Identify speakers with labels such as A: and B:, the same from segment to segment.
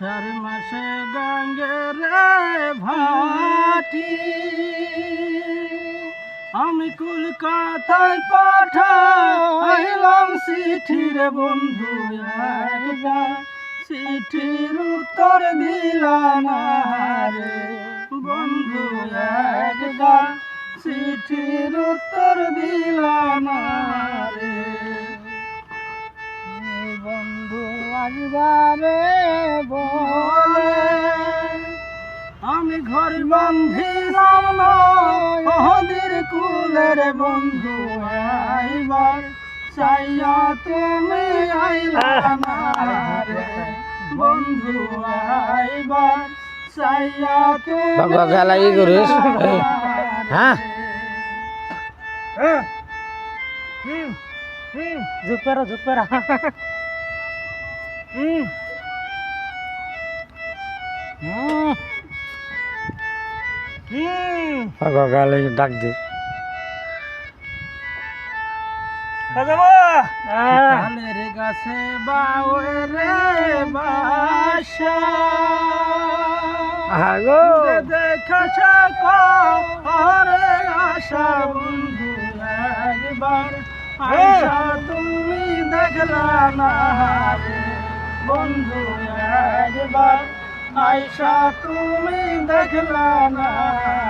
A: আষাঢ় মাসে গাঙ্গের ভাটি আমি কলকাতায় পাঠাইলাম চিঠি রে বন্ধু একবার চিঠির উত্তর দিলা না রে বন্ধু একবার চিঠির উত্তর দিলা না রে বন্ধু আসবারে বলে আমি ঘর বান্ধিলাম নদীর কুলের বন্ধু আইবার চাইয়া তুমি আইলা না রে বন্ধু আইবার চাইয়া তুমি
B: গালাই করিস হ্যাঁ
A: জুপেরা জুপেরা
B: গালাই ডাক দিস
A: কালের গাছে বাউরে বাসা দেখা করে আশা বন্ধু একবার আশা তুমি দেখলা না রে বন্ধু একবার আয়সা তুমি দেখলা না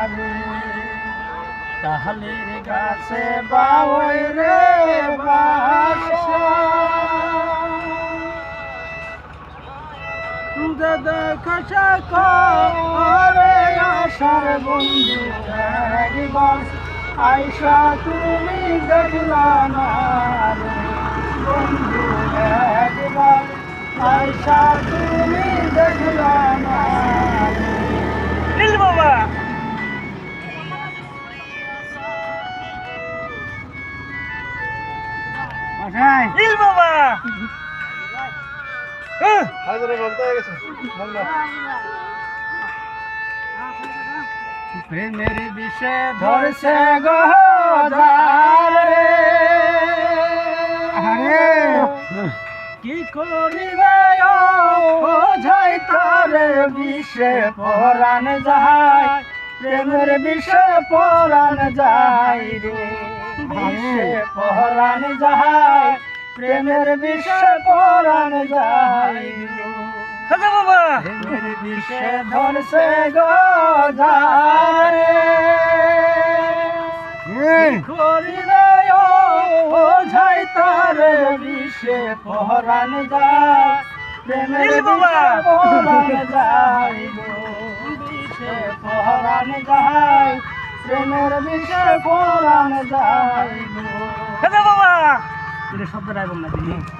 A: রে কালের গাছে বাউরে বাসা দেখা করে আশার বন্ধু একবার আয়সা তুমি দেখলা না রে বন্ধু একবার আয়সা তুমি দেখলা না রে বাবা ইল বাবা প্রেমের বিষে ধরছে গো কি করিবে ও যাই তারে বিষে পরাণ যায় প্রেমের বিষে পরাণ যায় রে বিষে পরাণ যায় প্রেমের বিষে পরাণ যায় বাবা প্রেমের বিষে ধরছে গো করিবে ও যাই তারে বিষে পরাণ যায় প্রেমের বিষে পরাণ যায় বিষে পরাণ যায় প্রেমের বিষে পরাণ যায় বাবা এটা শব্দটা বল না